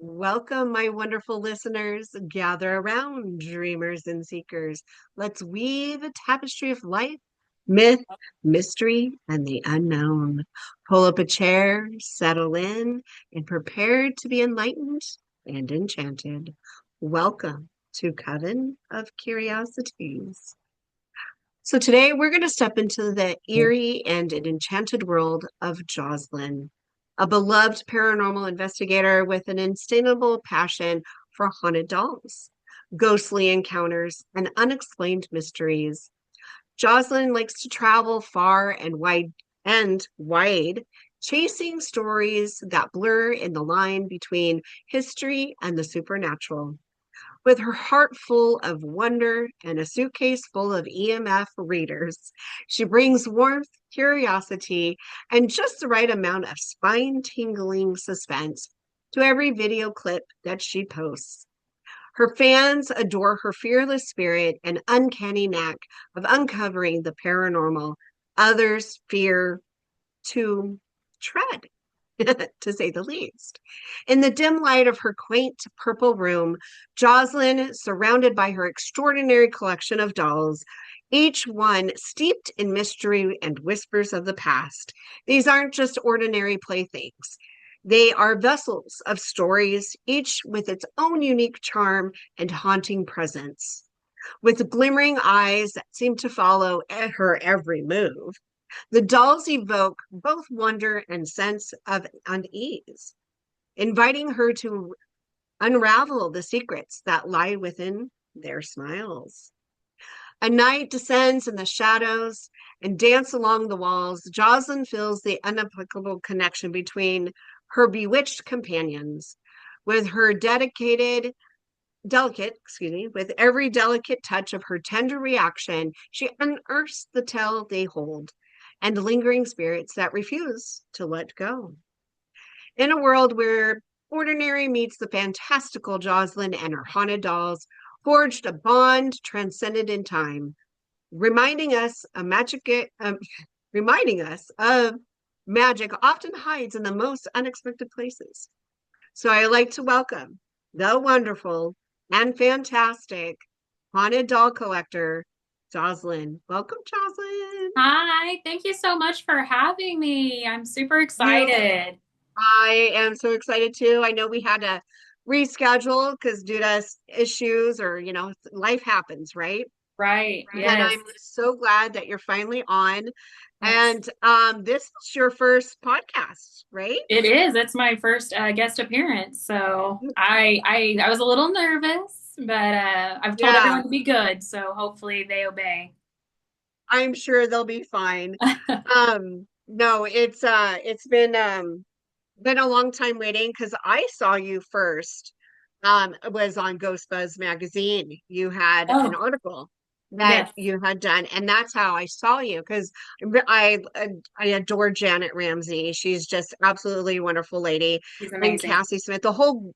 Welcome, my wonderful listeners. Gather around, dreamers and seekers. Let's weave a tapestry of life, myth, mystery, and the unknown. Pull up a chair, settle in, and prepare to be enlightened and enchanted. Welcome to Coven of Curiosities. So today we're going to step into the eerie and an enchanted world of Joslyn, a beloved paranormal investigator with an insatiable passion for haunted dolls, ghostly encounters, and unexplained mysteries. Joslyn likes to travel far and wide, chasing stories that blur in the line between history and the supernatural. With her heart full of wonder and a suitcase full of EMF readers, she brings warmth, curiosity, and just the right amount of spine tingling suspense to every video clip that she posts. Her fans adore her fearless spirit and uncanny knack of uncovering the paranormal. Others fear to tread, to say the least. In the dim light of her quaint purple room, Joslyn, surrounded by her extraordinary collection of dolls, each one steeped in mystery and whispers of the past. These aren't just ordinary playthings. They are vessels of stories, each with its own unique charm and haunting presence. With glimmering eyes that seem to follow her every move, the dolls evoke both wonder and sense of unease, inviting her to unravel the secrets that lie within their smiles. A night descends in the shadows and dance along the walls. Joslyn feels the unapplicable connection between her bewitched companions. With her with every delicate touch of her tender reaction, she unearths the tale they hold and lingering spirits that refuse to let go. In a world where ordinary meets the fantastical, Joslyn and her haunted dolls forged a bond transcended in time, reminding us a magic, reminding us of magic often hides in the most unexpected places. So I like to welcome the wonderful and fantastic haunted doll collector, Joslyn. Welcome, Joslyn. Hi, thank you so much for having me. I'm super You, excited. I am so excited too. I know we had to reschedule because due to issues or, life happens, right? Right, But yes, I'm so glad that you're finally on. yes. And this is your first podcast, right? It is. It's my first guest appearance, so I was a little nervous, but I've told Yeah, everyone to be good, so hopefully they obey. I'm sure they'll be fine. No, it's been a long time waiting because I saw you first. It was on Ghost Buzz magazine. You had an Oh, article that yes, you had done, and that's how I saw you because I adore Janet Ramsey. She's just absolutely wonderful lady, he's and amazing. Cassie Smith. The whole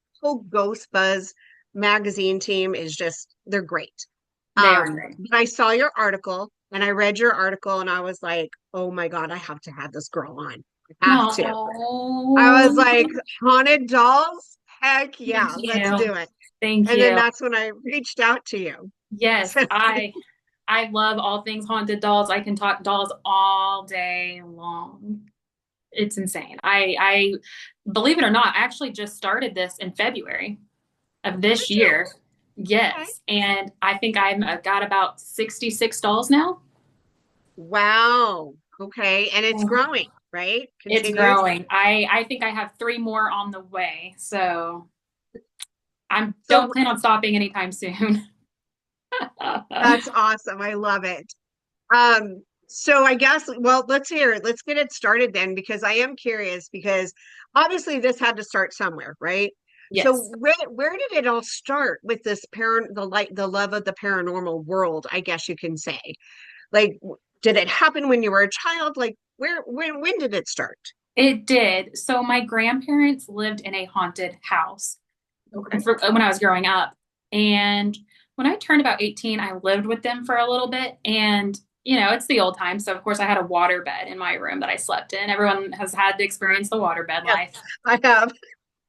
Ghost Buzz magazine team is just they're great. They are great. But I saw your article and I read your article and I was like, oh my God, I have to have this girl on. I have to. I was like, Oh, haunted dolls? Heck thank yeah, let's you. do it. Thank And then you. that's when I reached out to you. Yes, I love all things haunted dolls. I can talk dolls all day long. It's insane. I believe it or not, I actually just started this in February of this year. Okay. Yes, and I think I've got about 66 dolls now. Wow. Okay. And it's Mhm. growing, right? It's Continues. growing. I think I have three more on the way, so I don't So plan on stopping anytime soon. that's awesome. I love it. So I guess, well, let's hear it. Let's get it started then, because I am curious because obviously this had to start somewhere, right? So Yes. where did it all start with this parent the love of the paranormal world, I guess you can say. Like did it happen when you were a child? Like when did it start? It did. So my grandparents lived in a haunted house Okay. when I was growing up. And when I turned about 18, I lived with them for a little bit. And, it's the old time. So, of course, I had a water bed in my room that I slept in. Everyone has had to experience the water bed Yes, life. I have.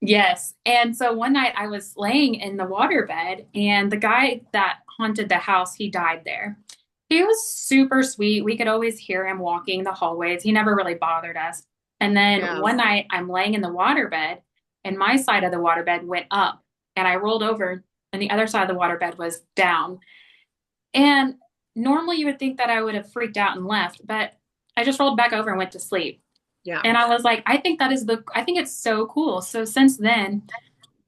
Yes. And so one night I was laying in the waterbed, and the guy that haunted the house, he died there. He was super sweet. We could always hear him walking the hallways. He never really bothered us. And then Yeah. one night I'm laying in the waterbed, and my side of the waterbed went up, and I rolled over and the other side of the waterbed was down. And normally you would think that I would have freaked out and left, but I just rolled back over and went to sleep. Yeah. And I was like, I think it's so cool. So since then,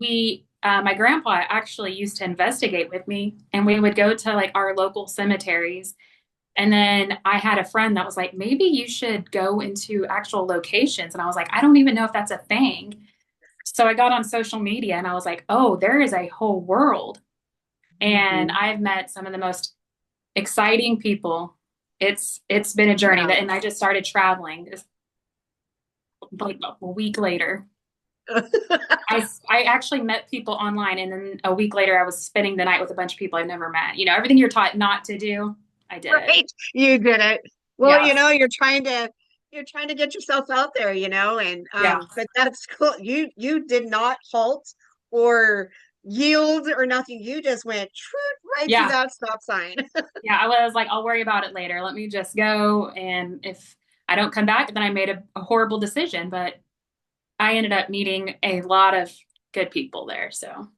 my grandpa actually used to investigate with me, and we would go to like our local cemeteries. And then I had a friend that was like, maybe you should go into actual locations. And I was like, I don't even know if that's a thing. So I got on social media and I was like, oh, there is a whole world. And Mhm. I've met some of the most exciting people. It's been a journey Yeah. that, and I just started traveling like a week later. I actually met people online, and then a week later, I was spending the night with a bunch of people I've never met. You know, everything you're taught not to do, I did it. Right. You did it. Well, Yeah, you're trying to get yourself out there, and yeah, but that's cool. You did not halt or yield or nothing. You just went right through yeah, that stop sign. yeah. I was like, I'll worry about it later. Let me just go, and if I don't come back, then I made a horrible decision. But I ended up meeting a lot of good people there. So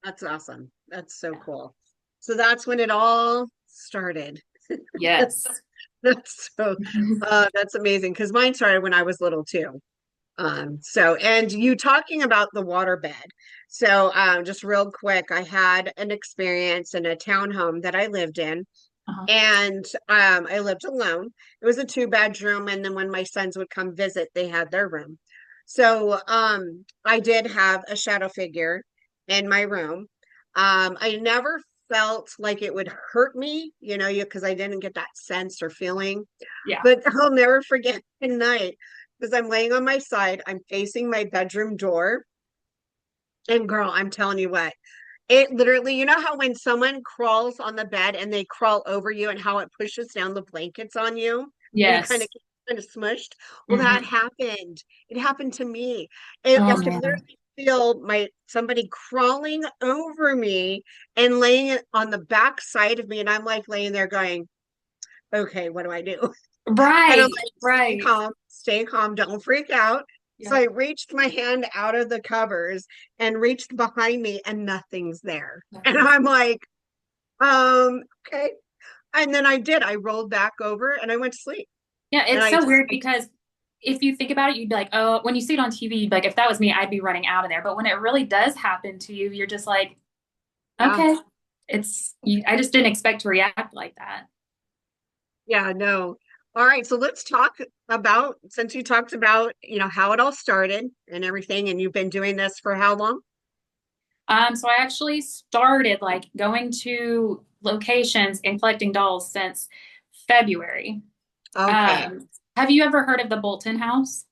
That's awesome. That's so cool. So that's when it all started. yes, That's so that's amazing because mine started when I was little too. So, and you talking about the waterbed. So, just real quick, I had an experience in a townhome that I lived in, uh-huh. and I lived alone. It was a two-bedroom, and then when my sons would come visit, they had their room. So, I did have a shadow figure in my room. I never felt like it would hurt me, because I didn't get that sense or feeling. Yeah, But I'll never forget the night because I'm laying on my side, I'm facing my bedroom door, and girl, I'm telling you what, it literally, you know how when someone crawls on the bed and they crawl over you and how it pushes down the blankets on you and you kind of yes. get kind of smushed? Well, that Hmm. happened. It happened to me. I Oh could man, literally feel my somebody crawling over me and laying it on the back side of me, and I'm like laying there going, okay, what do I do? And I'm right, like, right. stay calm, don't freak out. So Yeah. I reached my hand out of the covers and reached behind me, and nothing's there. And Nothing's I'm like, okay. And then I did. I rolled back over and I went to sleep. Yeah, And it's so weird because if you think about it, you'd be like, oh, when you see it on TV, you'd be like, if that was me, I'd be running out of there. But when it really does happen to you, you're just like, yeah, okay, I just didn't expect to react like that. yeah, no. All right. So let's talk about, since you talked about, how it all started and everything, and you've been doing this for how long? So I actually started like going to locations and collecting dolls since February. Okay. Have you ever heard of the Bolton House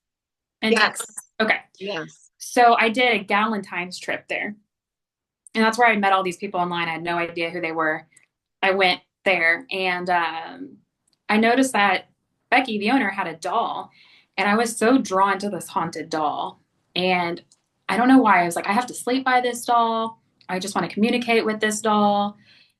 in Texas? Yes. Okay. Yes. So I did a Galentine's trip there. And that's where I met all these people online. I had no idea who they were. I went there, and I noticed that Becky, the owner, had a doll, and I was so drawn to this haunted doll. And I don't know why. I was like, I have to sleep by this doll. I just want to communicate with this doll.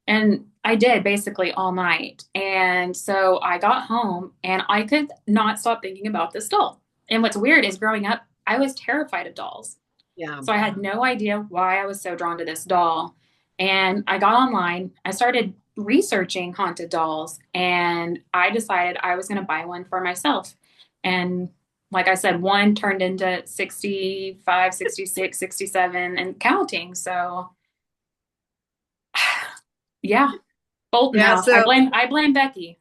And I did basically all night. And so I got home and I could not stop thinking about this doll. And what's weird is growing up, I was terrified of dolls. Yeah. So I had no idea why I was so drawn to this doll. And I got online, I started researching haunted dolls, and I decided I was going to buy one for myself. And like I said, one turned into 65, 66, 67, and counting. So yeah, Bolton Yeah. House. So I blame Becky.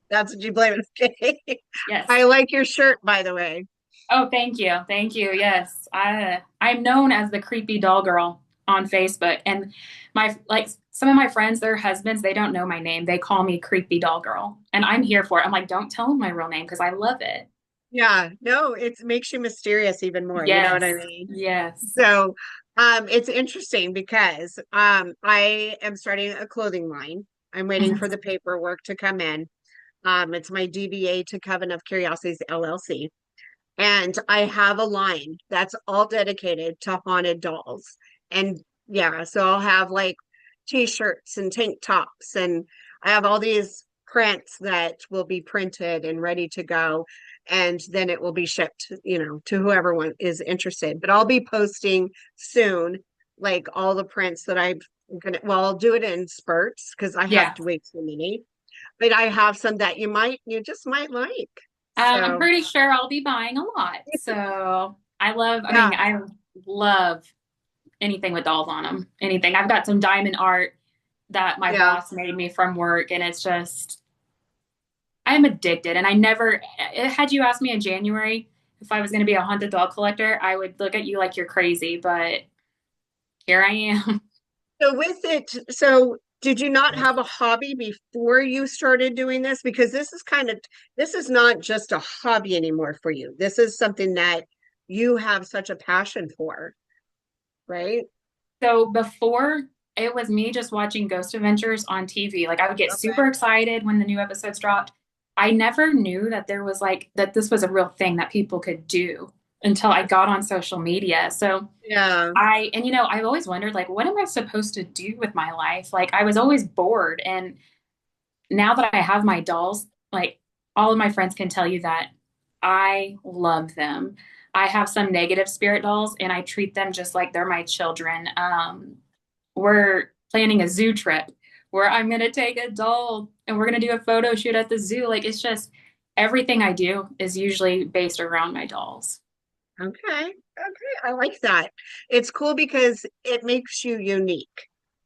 that's what you blame it. Okay. Yes. I like your shirt, by the way. Oh, thank you. Thank you. Yes. I'm known as the creepy doll girl on Facebook, and my like some of my friends, their husbands, they don't know my name. They call me creepy doll girl, and I'm here for it. I'm like, don't tell them my real name because I love it. Yeah. No, it makes you mysterious even more. You know what I Yes. mean? Yes. So, it's interesting because I am starting a clothing line. I'm waiting Mhm. for the paperwork to come in. It's my DBA to Coven of Curiosities LLC. And I have a line that's all dedicated to haunted dolls. And yeah, so I'll have like t-shirts and tank tops, and I have all these prints that will be printed and ready to go. And then it will be shipped, to whoever is interested. But I'll be posting soon, like all the prints that I'll do it in spurts because I have Yeah. way too many. But I have some that you just might like. I'm So pretty sure I'll be buying a lot. So I yeah, mean, I love anything with dolls on them. Anything. I've got some diamond art that my yeah. boss made me from work, and it's just, I'm addicted. And I never, had you asked me in January if I was going to be a haunted doll collector, I would look at you like you're crazy, but here I am. So with it, so did you not have a hobby before you started doing this? Because this is not just a hobby anymore for you. This is something that you have such a passion for, right? So before, it was me just watching Ghost Adventures on TV. Like I would get Okay. super excited when the new episodes dropped. I never knew that there was like that this was a real thing that people could do until I got on social media. So Yeah. and I've always wondered like what am I supposed to do with my life? Like I was always bored, and now that I have my dolls, like all of my friends can tell you that I love them. I have some negative spirit dolls and I treat them just like they're my children. We're planning a zoo trip where I'm going to take a doll and we're going to do a photo shoot at the zoo. Like it's just everything I do is usually based around my dolls. Okay. Okay. I like that. It's cool because it makes you unique.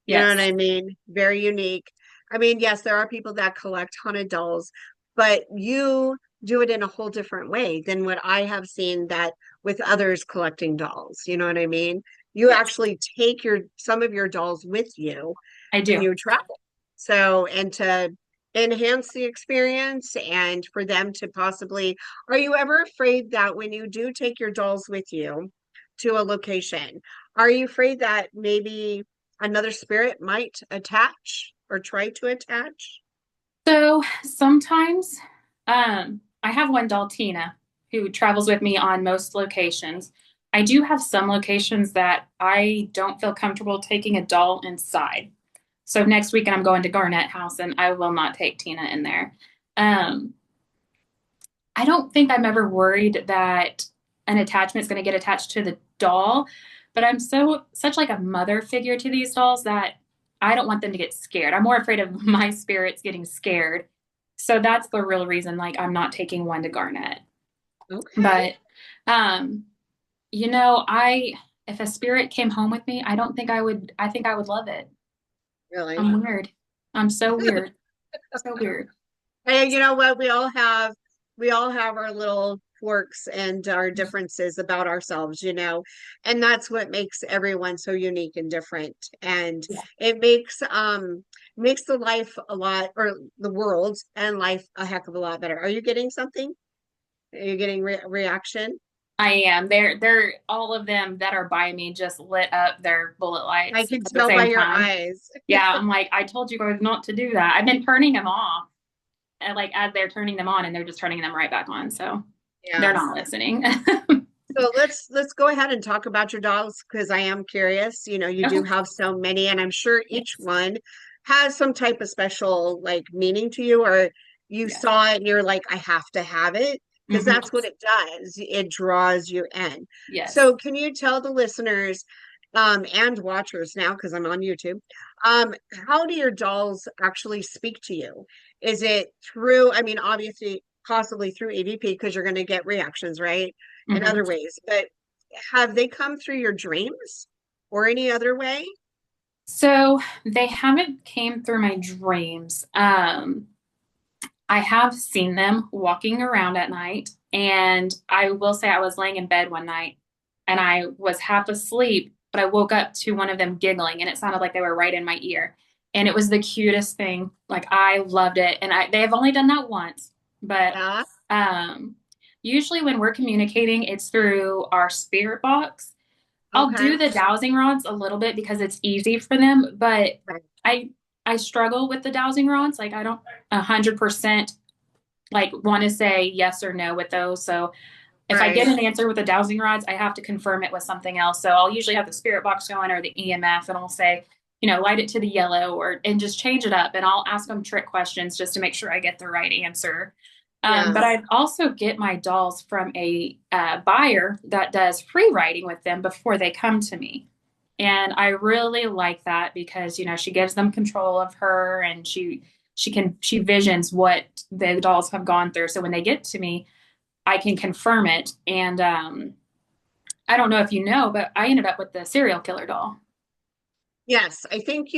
You know what Yes, I mean? Very unique. I mean, yes, there are people that collect haunted dolls, but you do it in a whole different way than what I have seen that with others collecting dolls. You know what I mean? You yes, actually take some of your dolls with you I when do. you travel. So, and to enhance the experience and for them to possibly, are you ever afraid that when you do take your dolls with you to a location, are you afraid that maybe another spirit might attach or try to attach? So sometimes I have one doll, Tina, who travels with me on most locations. I do have some locations that I don't feel comfortable taking a doll inside. So next weekend I'm going to Garnett House and I will not take Tina in there. Um, I don't think I'm ever worried that an attachment is going to get attached to the doll, but I'm such like a mother figure to these dolls that I don't want them to get scared. I'm more afraid of my spirits getting scared. So that's the real reason like I'm not taking one to Garnett. Okay, But um I if a spirit came home with me, I think I would love it. really. I'm weird. I'm so weird. So weird. Hey, you know what? We all have our little quirks and our differences about ourselves, and that's what makes everyone so unique and different. And Yeah. it makes the life a lot, or the world and life a heck of a lot better. Are you getting something? Are you getting reaction? I am. They're all of them that are by me just lit up their bullet I lights can at the tell by same your time. eyes. Yeah, I'm like, I told you guys not to do that. I've been turning them off, and like as they're turning them on, and they're just turning them right back on. So they're Yeah. not listening. So let's go ahead and talk about your dogs because I am curious. You do Oh, have so many, and I'm sure each yes, one has some type of special like meaning to you, or you yes. saw it and you're like, I have to have it because Hmm. that's what it does. It draws you in. Yes. So can you tell the listeners and watchers now, because I'm on YouTube, um, how do your dolls actually speak to you? Is it through, I mean, obviously, possibly through EVP because you're going to get reactions, right? In Hmm. other ways, but have they come through your dreams or any other way? So they haven't came through my dreams. I have seen them walking around at night, and I will say I was laying in bed one night and I was half asleep, but I woke up to one of them giggling and it sounded like they were right in my ear. And it was the cutest thing. Like I loved it. And they have only done that once, but Yeah. um usually when we're communicating, it's through our spirit box. I'll Okay. do the dowsing rods a little bit because it's easy for them, but Right. I I struggle with the dowsing rods. Like I don't 100% like want to say yes or no with those. So If I get Right. an answer with the dowsing rods, I have to confirm it with something else. So I'll usually have the spirit box going or the EMF, and I'll say, light it to the yellow and just change it up. And I'll ask them trick questions just to make sure I get the right answer. But Yes. I also get my dolls from a buyer that does free writing with them before they come to me. And I really like that because, she gives them control of her, and she visions what the dolls have gone through. So when they get to me, I can confirm it. And I don't know if you know, but I ended up with the serial killer doll. Yes. I think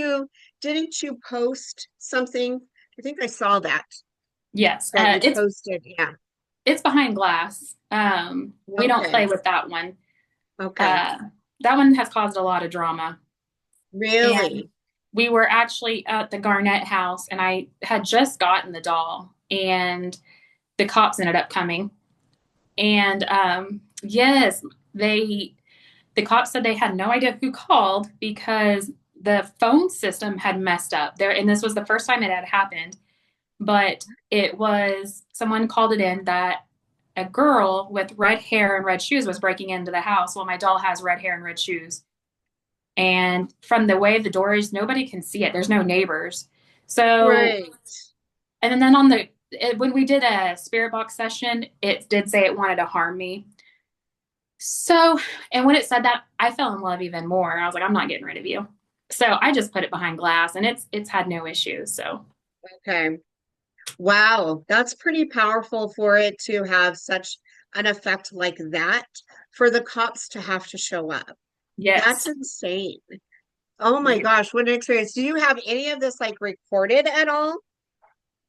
didn't you post something? I think I saw Yes, that you posted. Yeah. it's behind glass. We don't Okay. play with that one. Okay. Uh, that one has caused a lot of drama. And Really? we were actually at the Garnett house, and I had just gotten the doll, and the cops ended up coming. And yes, the cops said they had no idea who called because the phone system had messed up there. And this was the first time it had happened, but it was someone called it in that a girl with red hair and red shoes was breaking into the house. Well, my doll has red hair and red shoes. And from the way the door is, nobody can see it. There's no neighbors. So, Right. and then when we did a spirit box session, it did say it wanted to harm me. So, and when it said that, I fell in love even more. I was like, I'm not getting rid of you. So I just put it behind glass, and it's had no issues. So Okay. Wow. That's pretty powerful for it to have such an effect like that for the cops to have to show up. That's yes. insane. Oh my Yeah. gosh, what an experience. Do you have any of this like recorded at all?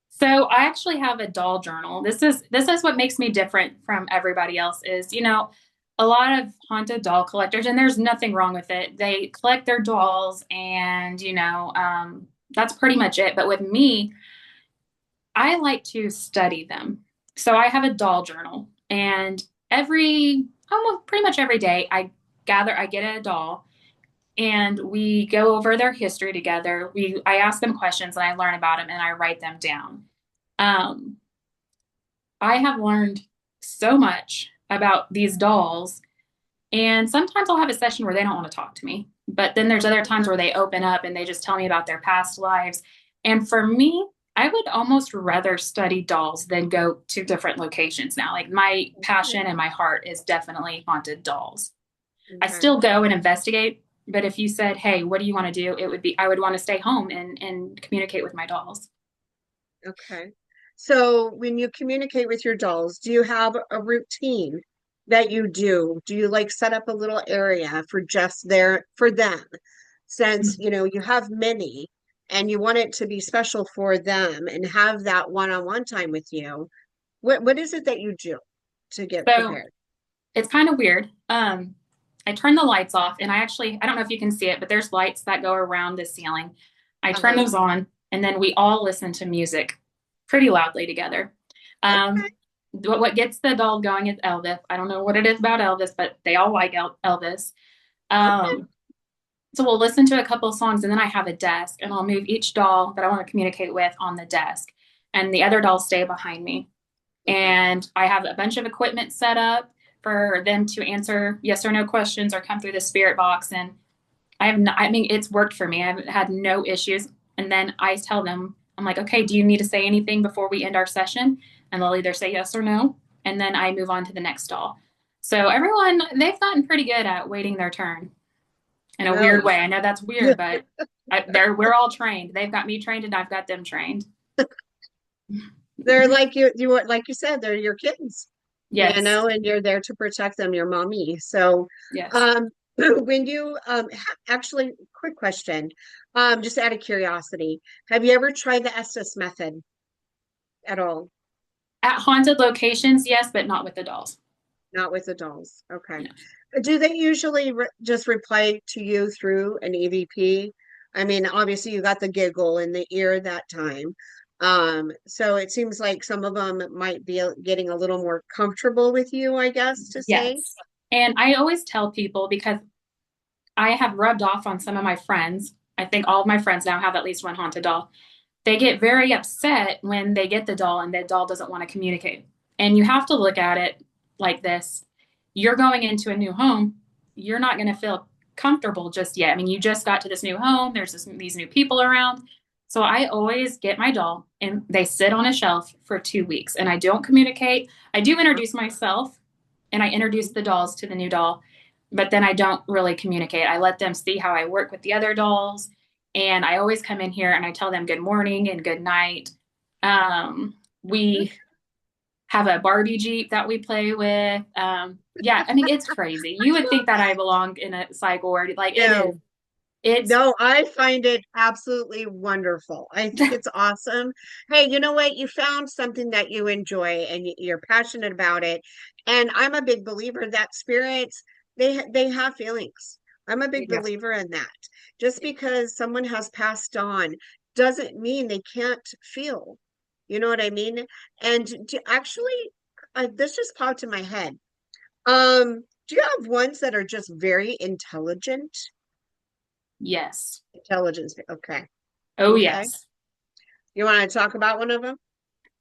So I actually have a doll journal. This is what makes me different from everybody else is, a lot of haunted doll collectors, and there's nothing wrong with it. They collect their dolls, and that's pretty much it. But with me, I like to study them. So I have a doll journal, and almost pretty much every day I get a doll, and we go over their history together. I ask them questions, and I learn about them, and I write them down. Um, I have learned so much about these dolls, and sometimes I'll have a session where they don't want to talk to me. But then there's other times where they open up and they just tell me about their past lives. And for me, I would almost rather study dolls than go to different locations now. Like my passion Okay. and my heart is definitely haunted dolls. I Okay. still go and investigate, but if you said, "Hey, what do you want to do?" It would be I would want to stay home and communicate with my dolls. Okay. So when you communicate with your dolls, do you have a routine that you do? Do you like set up a little area for just for them? Since, you have many and you want it to be special for them and have that one-on-one time with you. What is it that you do to get So prepared? it's kind of weird. I turn the lights off, and I don't know if you can see it, but there's lights that go around the ceiling. I turn Uh-huh. those on, and then we all listen to music pretty loudly together. Okay. Um, what gets the doll going is Elvis. I don't know what it is about Elvis, but they all like Elvis. Okay. Um, so we'll listen to a couple of songs, and then I have a desk, and I'll move each doll that I want to communicate with on the desk, and the other dolls stay behind me. Okay. And I have a bunch of equipment set up for them to answer yes or no questions or come through the spirit box. And I mean, it's worked for me. I've had no issues. And then I tell them, I'm like, okay, do you need to say anything before we end our session? And they'll either say yes or no. And then I move on to the next doll. So they've gotten pretty good at waiting their turn in a weird Really? way. I know that's weird, but we're all trained. They've got me trained, and I've got them trained. They're like like you said, they're your kids, Yes. and you're there to protect them, your mommy. So, Yes. um, when you actually, quick question, just out of curiosity, have you ever tried the Estes method at all? At haunted locations, yes, but not with the dolls. Not with the dolls. Okay. Yeah. Do they usually just reply to you through an EVP? I mean, obviously you got the giggle in the ear that time. So it seems like some of them might be getting a little more comfortable with you, I guess, to say. Yes. And I always tell people because I have rubbed off on some of my friends. I think all of my friends now have at least one haunted doll. They get very upset when they get the doll and the doll doesn't want to communicate. And you have to look at it. like this, you're going into a new home. You're not going to feel comfortable just yet. I mean, you just got to this new home. There's these new people around. So I always get my doll and they sit on a shelf for 2 weeks and I don't communicate. I do introduce myself and I introduce the dolls to the new doll, but then I don't really communicate. I let them see how I work with the other dolls. And I always come in here and I tell them good morning and good night. We have a Barbie Jeep that we play with. Yeah, I mean, it's crazy. You would think that I belong in a psych ward. Like it is. No, It's no, I find it absolutely wonderful. I think it's awesome. Hey, you know what? You found something that you enjoy and you're passionate about it. And I'm a big believer that spirits, they have feelings. I'm a big yeah, believer in that. Just because someone has passed on doesn't mean they can't feel. You know what I mean? And actually, this just popped in my head. Do you have ones that are just very intelligent? yes. Intelligence. Okay. Oh, Okay. yes. You want to talk about one of them?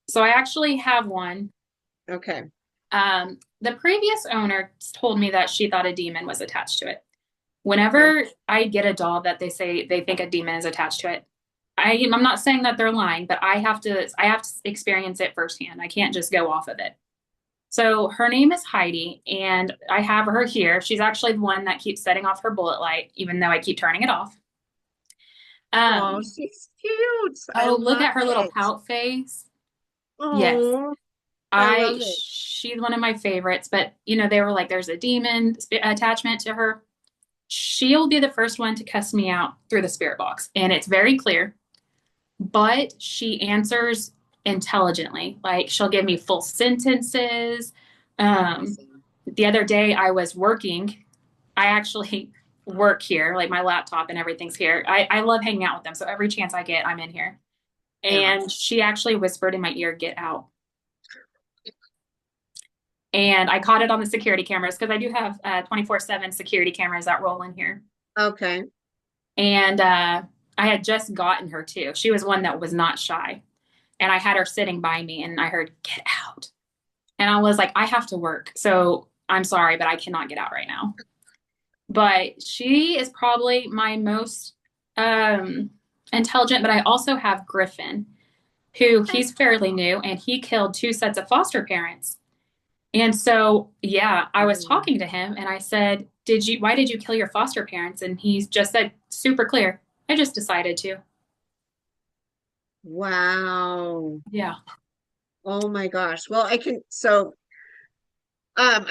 So I actually have one. Okay. The previous owner told me that she thought a demon was attached to it. Okay. Whenever I get a doll that they say they think a demon is attached to it, I'm not saying that they're lying, but I have to experience it firsthand. I can't just go off of it. So her name is Heidi, and I have her here. She's actually the one that keeps setting off her bullet light, even though I keep turning it off. Oh, Um, she's cute. I oh, look love at her little it. pout face. Yes, Oh, I love it. she's one of my favorites. But they were like, there's a demon attachment to her. She'll be the first one to cuss me out through the spirit box, and it's very clear. But she answers intelligently. Like she'll give me full sentences. Um, Awesome. the other day I was working. I actually work here, like my laptop and everything's here. I love hanging out with them. So every chance I get, I'm in here. Yeah. And she actually whispered in my ear, get out. And I caught it on the security cameras because I do have 24/7 security cameras that roll in here. Okay. And I had just gotten her too. She was one that was not shy. And I had her sitting by me and I heard, get out. And I was like, I have to work. So I'm sorry, but I cannot get out right now. But she is probably my most intelligent. But I also have Griffin, who Okay. he's fairly new and he killed two sets of foster parents. And so, yeah, I was Mm. talking to him and I said, why did you kill your foster parents? And he just said, super clear, I just decided to. Wow. Yeah. Oh my gosh. Well, I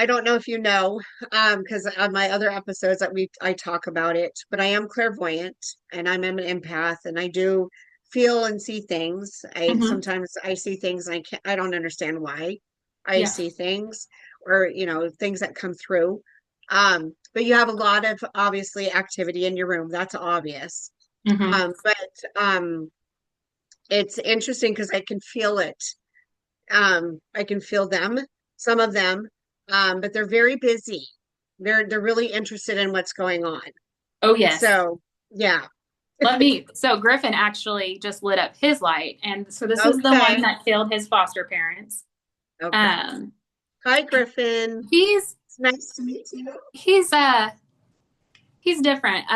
don't know if you know, because on my other episodes that I talk about it, but I am clairvoyant and I'm an empath and I do feel and see things. I Hmm. sometimes I see things and I don't understand why I Yeah. see things or things that come through. But you have a lot of obviously activity in your room. That's obvious. Hmm. But it's interesting because I can feel it. I can feel them, some of them, but they're very busy. They're really interested in what's going on. Oh, yes. So yeah. So Griffin actually just lit up his light. And so this is the one Okay. that killed his foster parents. Okay. Um, Hi, Griffin. he's, It's nice to meet you. he's, uh, he's different.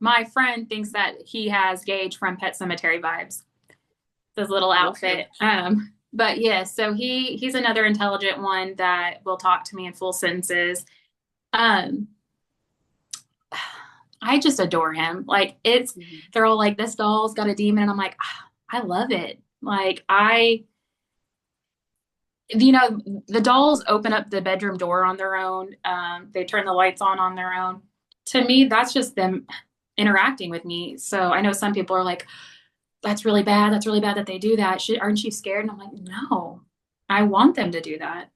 My friend thinks that he has Gage from Pet Cemetery vibes, his little Okay. outfit. But yeah, so he's another intelligent one that will talk to me in full sentences. Um, I just adore him. Like Mhm. they're all like, this doll's got a demon, and I'm like, ah, I love it. Like the dolls open up the bedroom door on their own. They turn the lights on their own. To me, that's just them interacting with me. So I know some people are like, that's really bad. That's really bad that they do that. Aren't you scared? And I'm like, no, I want them to do that.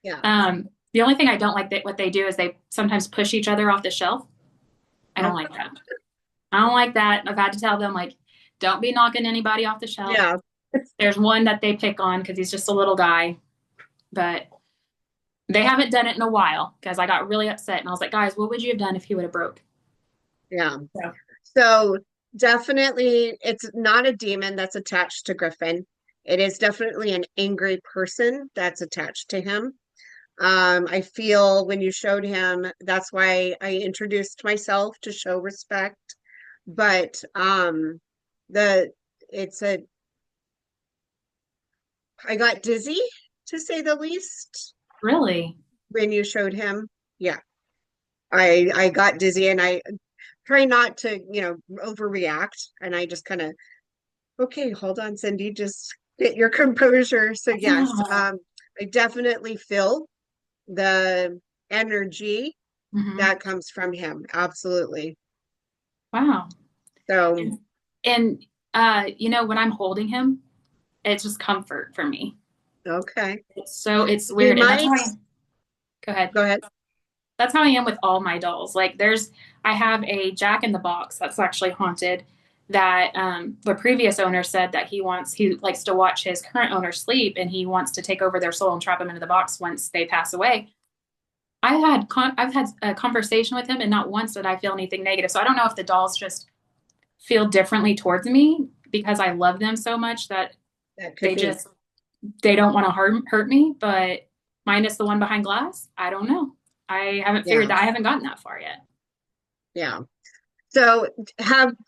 Yeah. The only thing I don't like that what they do is they sometimes push each other off the shelf. I don't Okay. like that. I don't like that. I've had to tell them like, don't be knocking anybody off the shelf. Yeah. There's one that they pick on because he's just a little guy, but they haven't done it in a while because I got really upset and I was like, guys, what would you have done if he would have broke? Yeah. So, So definitely it's not a demon that's attached to Griffin. It is definitely an angry person that's attached to him. I feel when you showed him, that's why I introduced myself to show respect. But the it's a I got dizzy to say the least Really? when you showed him. Yeah. I got dizzy and I try not to, overreact. And I just kind of, okay, hold on, Cindy, just get your composure. So yes, Wow. I definitely feel the energy Hmm. that comes from him. Absolutely. Wow. So, And when I'm holding him, it's just comfort for me. okay. It's We weird. And that's might how go ahead. go ahead. That's how I am with all my dolls. Like I have a Jack in the Box that's actually haunted that the previous owner said that he likes to watch his current owner sleep and he wants to take over their soul and trap them into the box once they pass away. I've had a conversation with him and not once did I feel anything negative. So I don't know if the dolls just feel differently towards me because I love them so much that That could they be. just they don't want to hurt me, but minus the one behind glass, I don't know. I haven't figured Yeah. that I haven't gotten that far yet. Yeah. So,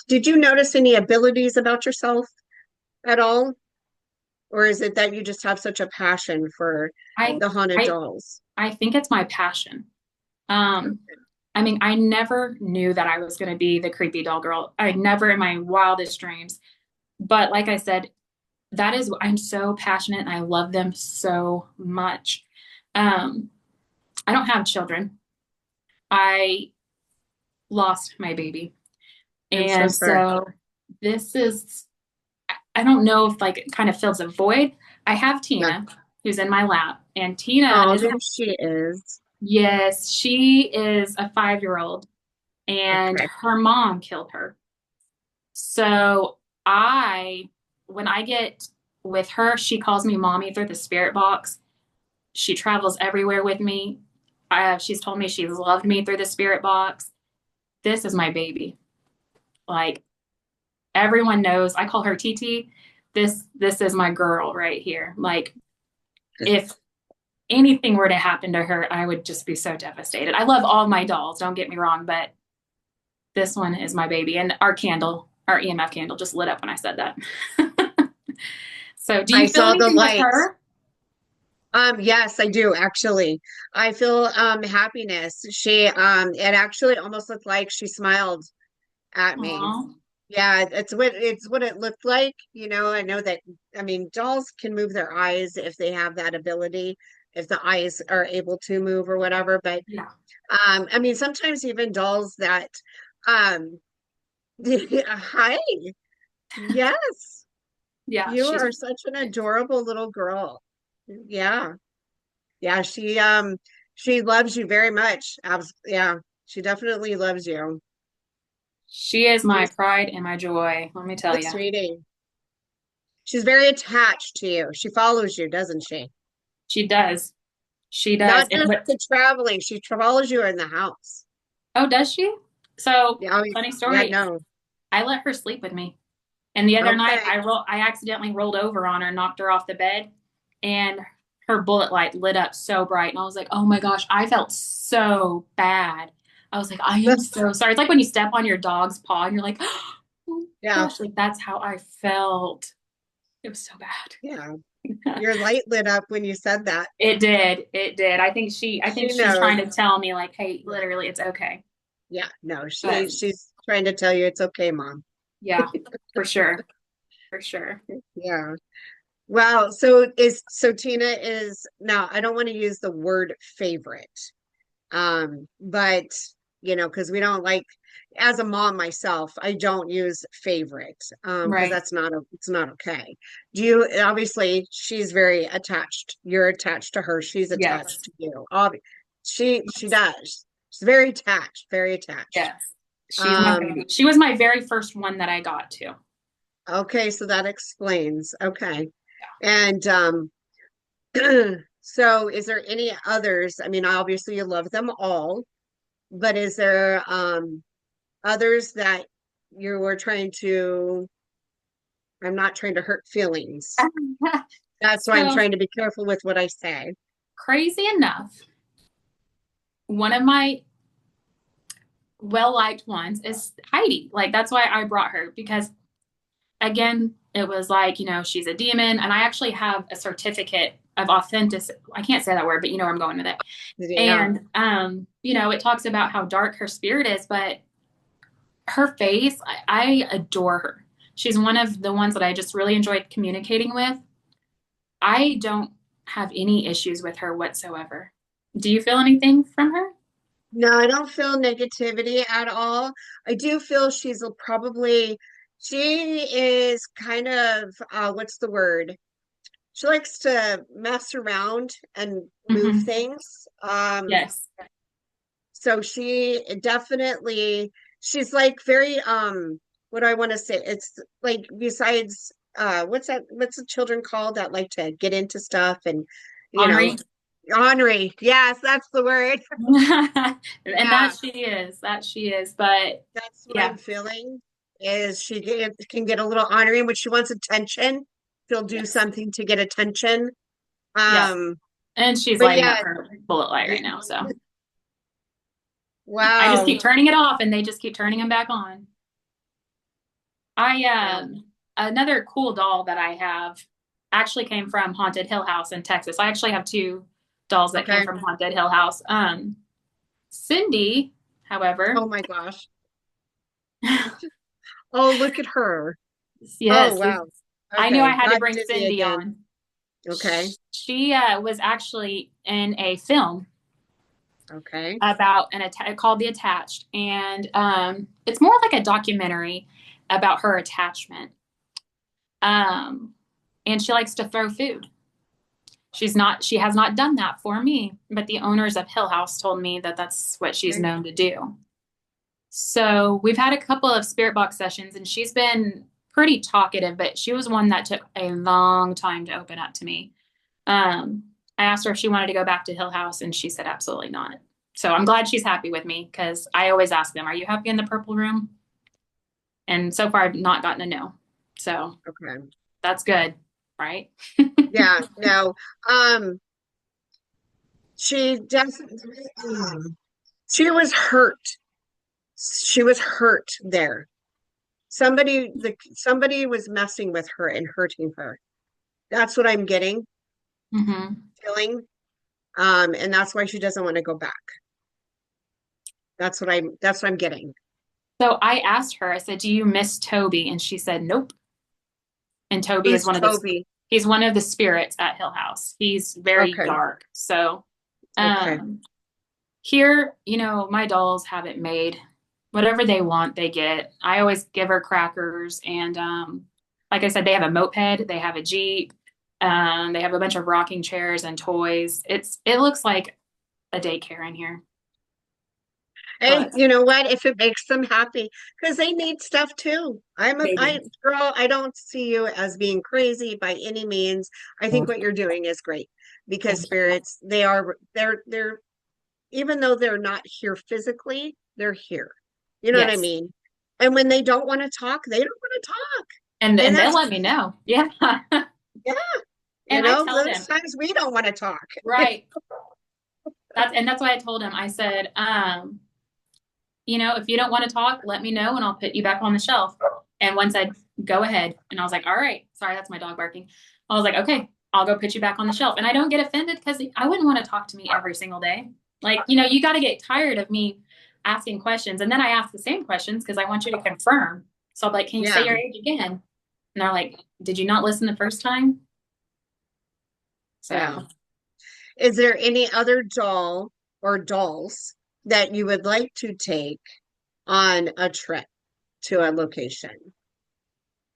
did you notice any abilities about yourself at all? Or is it that you just have such a passion for I the haunted I dolls? I think it's my passion. Um, I mean, I never knew that I was going to be the creepy doll girl. I never in my wildest dreams. But like I said, I'm so passionate and I love them so much. Um, I don't have children. I lost my baby. I'm so And sorry. so this is, I don't know if like it kind of fills a void. I have Yeah. Tina who's in my lap, and Tina Oh, is, there she is. yes, she is a 5-year-old and Okay. her mom killed her. So I, when I get with her, she calls me mommy through the spirit box. She travels everywhere with me. She's told me she's loved me through the spirit box. This is my baby. Like everyone knows, I call her TT. This is my girl right here. Like if anything were to happen to her, I would just be so devastated. I love all my dolls, don't get me wrong, but this one is my baby. And our EMF candle just lit up when I said that. So, do I you feel saw the anything with lights. her? Yes, I do actually. I feel happiness. It actually almost looked like she smiled at me. Aw, Yeah, it's what it looked like. I know that I mean dolls can move their eyes if they have that ability, if the eyes are able to move or whatever. But yeah, I mean sometimes even dolls that um hi, yes, yeah. you are such an adorable little girl. Yeah. Yeah, she loves you very much. Yeah, she definitely loves you. She is my She's pride and my joy. Let me tell a you, sweetie. She's very attached to you. She follows you, doesn't she? she does. She does. Not And just the traveling, she follows you in the house. oh, does she? So, Yeah, funny yeah, story. no. I let her sleep with me. And the other night, Okay. I accidentally rolled over on her, knocked her off the bed, and her bullet light lit up so bright. And I was like, oh my gosh, I felt so bad. I was like, I am so sorry. It's like when you step on your dog's paw and you're like, oh Yeah, gosh, like that's how I felt. It was so yeah. bad. Your light lit up when you said that. It did. It did. I think She she's trying knows. to tell me like, hey, Yeah, literally, it's okay. yeah, no, But she's trying to tell you it's okay, Mom. yeah, for sure. For sure. Yeah. Wow. So Tina is now I don't want to use the word favorite. But because we don't like as a mom myself, I don't use favorite because Right. it's not okay. Do you obviously she's very attached. You're attached to her, she's attached Yes. to you. She does. She's very attached, very attached. Yes. She's my Um, baby. She was my very first one that I got to. okay, so that explains. Okay. And so is there any others? I mean, obviously you love them all, but is there others that you were trying to, I'm not trying to hurt feelings. That's why I'm So trying to be careful with what I say. crazy enough, one of my well-liked ones is Heidi. Like that's why I brought her because again, it was like, she's a demon. And I actually have a certificate of authentic, I can't say that word, but you know where I'm going with it. Yeah. And, it talks about how dark her spirit is, but her face, I adore her. She's one of the ones that I just really enjoyed communicating with. I don't have any issues with her whatsoever. Do you feel anything from her? No, I don't feel negativity at all. I do feel she is kind of, what's the word? She likes to mess around and move Hmm. things. Yes. So she's like very, what do I want to say? It's like besides, what's the children called that like to get into stuff and, you know, Henri. ornery. Yes, that's the word. And Yeah. that she is. But That's what yeah, I'm feeling is can get a little ornery when she wants attention. She'll do yes, something to get attention. yep. Um, And she's but lighting yeah, up her bullet light yeah. right now. So I just Wow. keep turning it off and they just keep turning them back on. I Wow. another cool doll that I have actually came from Haunted Hill House in Texas. I actually have two dolls that came Okay. from Haunted Hill House. Cindy, however, Oh my gosh. Oh, look at her. Oh yes, wow. I knew I Okay. had to Got bring dizzy Cindy again. on. Okay. She was actually in a film Okay. about called The Attached, and it's more like a documentary about her attachment. Um, and she likes to throw food. She has not done that for me, but the owners of Hill House told me that that's what she's Okay. known to do. So we've had a couple of spirit box sessions, and she's been pretty talkative, but she was one that took a long time to open up to me. Um, I asked her if she wanted to go back to Hill House, and she said absolutely not. So I'm glad she's happy with me because I always ask them, "Are you happy in the purple room?" And so far, I've not gotten a no. So Okay. that's good, right? Yeah. No. Um, she definitely she was hurt. She was hurt there. Somebody was messing with her and hurting her. That's what I'm Hmm. feeling. And that's why she doesn't want to go back. That's what I'm getting. So I asked her, I said, "Do you miss Toby?" And she said, "Nope." And Toby is Who's Toby? he's one of the spirits at Hill House. He's very Okay. dark. So Okay. um here, my dolls have it made. Whatever they want, they get. I always give her crackers and like I said, they have a moped, they have a Jeep, they have a bunch of rocking chairs and toys. It looks like a daycare in here. Hey, But you know what? If it makes them happy, because they need stuff too. they do. Girl, I don't see you as being crazy by any means. I think what you're doing is great because Thank you. spirits, they're, even though they're not here physically, they're here. You know what I Yes. mean? And when they don't want to talk, they don't want to talk. And And they'll that's, let me know. Yeah. yeah, And I tell those them, times we don't want to talk. right. That's why I told him. I said, if you don't want to talk, let me know and I'll put you back on the shelf. And once I go ahead, and I was like, all right, sorry, that's my dog barking. I was like, okay, I'll go put you back on the shelf. And I don't get offended because I wouldn't want to talk to me every single day. Like, you got to get tired of me asking questions. And then I ask the same questions because I want you to confirm. So I'm like, can you say Yeah, your age again? And they're like, did you not listen the first time? yeah. So Is there any other doll or dolls that you would like to take on a trip to a location?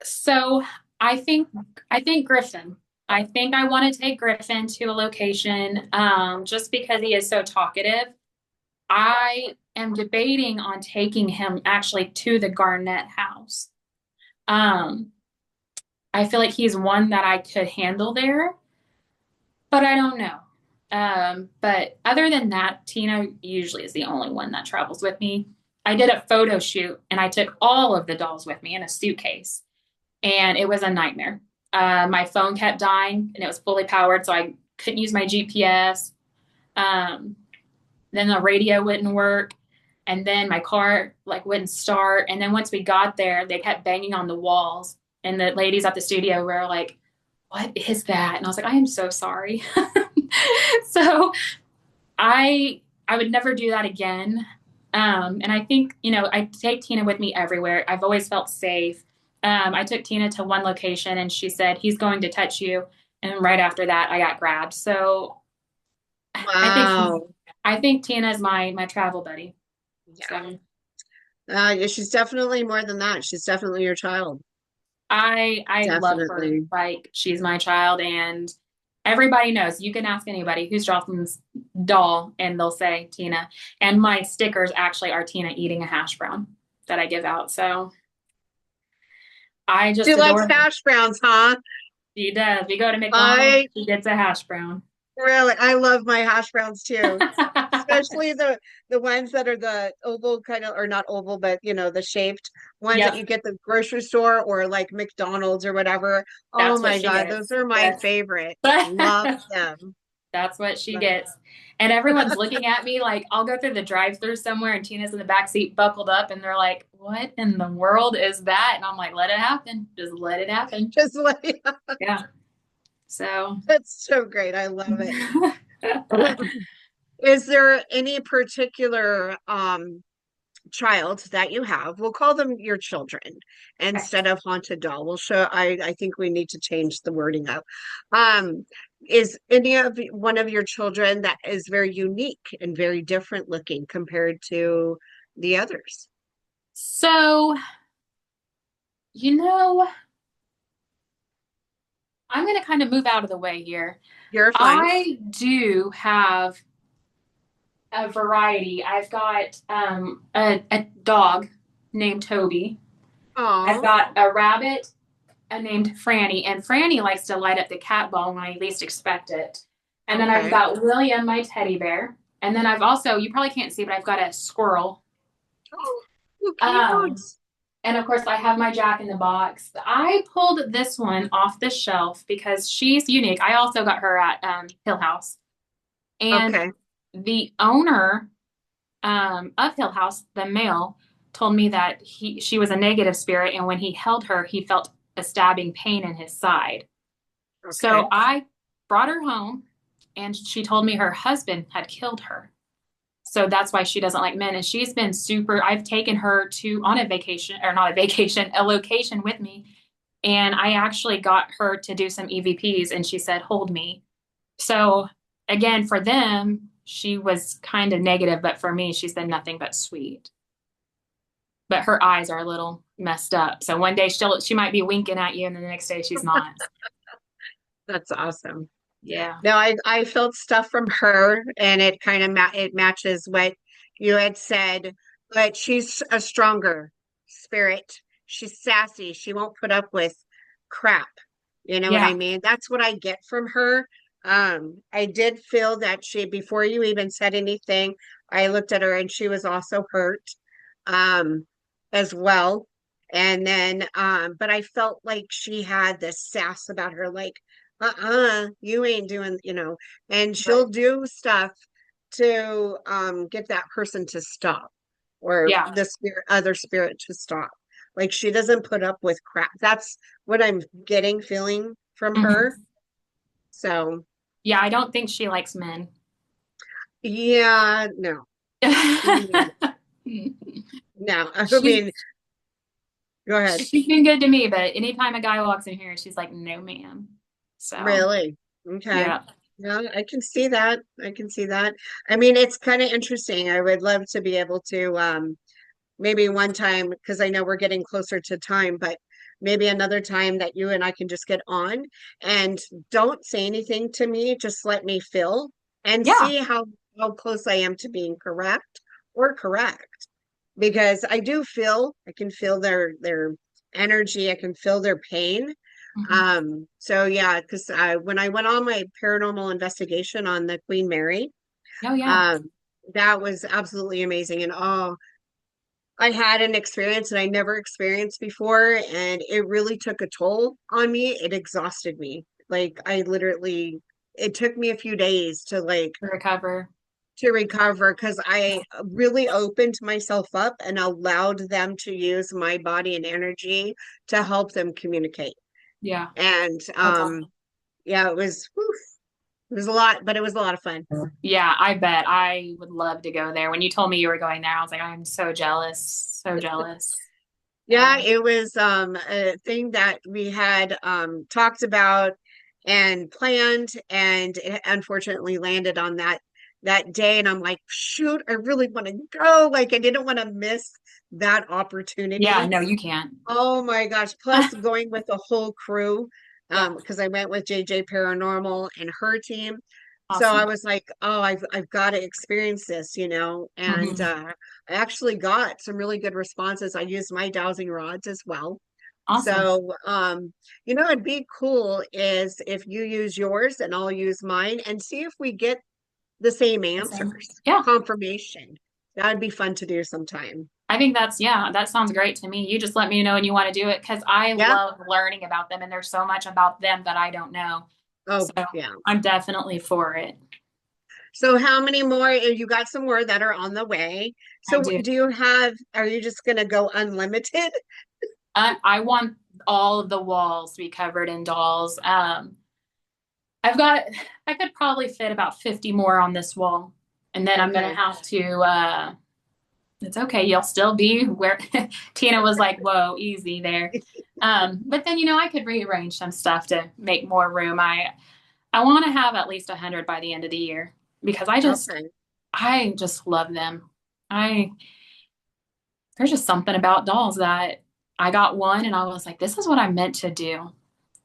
So I think Griffin. I think I want to take Griffin to a location just because he is so talkative. I am debating on taking him actually to the Garnett house. Um, I feel like he's one that I could handle there, but I don't know. But other than that, Tina usually is the only one that travels with me. I did a photo shoot and I took all of the dolls with me in a suitcase, and it was a nightmare. My phone kept dying and it was fully powered, so I couldn't use my GPS. Um, then the radio wouldn't work. And then my car like wouldn't start. And then once we got there, they kept banging on the walls. And the ladies at the studio were like, "What is that?" And I was like, "I am so sorry." So I would never do that again. And I think, I take Tina with me everywhere. I've always felt safe. I took Tina to one location and she said, "He's going to touch you." And right after that, I got grabbed. So I think Wow. I think Tina is my travel buddy. Yeah. So Yeah, she's definitely more than that. She's definitely your child. I love her Definitely. like she's my child, and everybody knows. You can ask anybody who's Jocelyn's doll, and they'll say Tina. And my stickers actually are Tina eating a hash brown that I give out. So I She just loves adore her. hash browns, huh? She does. We go to McDonald's, I she gets a hash brown. really, I love my hash browns too. Especially the ones that are the oval kind of, or not oval, but the shaped ones that Yep, you get the grocery store or like McDonald's or whatever. Oh that's what my she God, those gets. are my Yes. favorite. Love them. That's what she Love gets. And everyone's looking at me like I'll go through the drive-through somewhere and Tina's in the back seat buckled up and they're like, "What in the world is that?" And I'm like, "Let it happen. Just let it happen." Just like Yeah. So that's so great. I love it. Is there any particular child that you have? We'll call them your children instead of haunted doll. We'll show I think we need to change the wording up. Um is any of one of your children that is very unique and very different looking compared to the others? so you know, I'm gonna kind of move out of the way here. You're fine. I do have a variety. I've got a dog named Toby. I've Oh, got a rabbit named Franny, and Franny likes to light up the cat ball when I least expect it. And then I've okay. got William, my teddy bear. And then I've also, you probably can't see, but I've got a squirrel. Oh, you cute. Um, and of course, I have my Jack in the Box. I pulled this one off the shelf because she's unique. I also got her at Hill House. And Okay. the owner of Hill House, the male, told me that she was a negative spirit, and when he held her, he felt a stabbing pain in his side. Okay. So I brought her home, and she told me her husband had killed her. So that's why she doesn't like men. And she's been super. I've taken her to on a vacation, or not a vacation, a location with me. And I actually got her to do some EVPs, and she said, "Hold me." So again, for them, she was kind of negative, but for me, she's been nothing but sweet. But her eyes are a little messed up. So one day she might be winking at you, and then the next day she's not. That's awesome. Yeah. No, I felt stuff from her, and it kind of it matches what you had said. But she's a stronger spirit. She's sassy. She won't put up with crap. You know what I Yeah. mean? That's what I get from her. I did feel that she, before you even said anything, I looked at her and she was also hurt, um, as well. And then, but I felt like she had this sass about her, like, you ain't doing, and she'll Right. do stuff to get that person to stop, or Yeah. the other spirit to stop. Like she doesn't put up with crap. That's what I'm feeling from her. Mhm. So Yeah, I don't think she likes men. yeah, no. Mm, no. I she's mean, go ahead. she's been good to me, but anytime a guy walks in here, she's like, "No, ma'am." So Really? Okay. yeah. Yeah, I can see that. I can see that. I mean, it's kind of interesting. I would love to be able to maybe one time, because I know we're getting closer to time, but maybe another time that you and I can just get on and don't say anything to me, just let me feel and Yeah. see how close I am to being correct or correct. Because I can feel their energy, I can feel their pain. Mhm. So yeah, because when I went on my paranormal investigation on the Queen Mary, Oh yeah. um, that was absolutely amazing. And oh, I had an experience that I never experienced before, and it really took a toll on me. It exhausted me. Like I literally it took me a few days to like to recover. to recover because I really opened myself up and allowed them to use my body and energy to help them communicate. Yeah, And that's awesome. yeah, it was whew, it was a lot, but it was a lot of fun. Yeah, I bet I would love to go there. When you told me you were going there, I was like, I'm so jealous, so jealous. Yeah, Yeah, it was a thing that we had talked about and planned, and it unfortunately landed on that day. And I'm like, shoot, I really want to go. Like, I didn't want to miss that yeah, opportunity. no, you can't. Oh my gosh. Plus going with the whole crew, Yeah, because I went with JJ Paranormal and her team. So I awesome. was like, oh, I've got to experience this, and Hmm. I actually got some really good responses. I used my dowsing rods as well. Awesome. So it'd be cool is if you use yours and I'll use mine and see if we get the same Awesome. answers, Yeah, confirmation. That'd be fun to do sometime. I think yeah, that sounds great to me. You just let me know when you want to do it because I Yeah. love learning about them and there's so much about them that I don't know. So Oh, yeah. I'm definitely for it. So how many more? You got some more that are on the way. I So do. are you just going to go unlimited? I want all of the walls to be covered in dolls. I've got, I could probably fit about 50 more on this wall. And then I'm going to Okay. have to, it's okay. You'll still be where Tina was like, whoa, easy there. But then, I could rearrange some stuff to make more room. I want to have at least 100 by the end of the year because Okay. I just love them. I, there's just something about dolls that I got one and I was like, this is what I'm meant to do.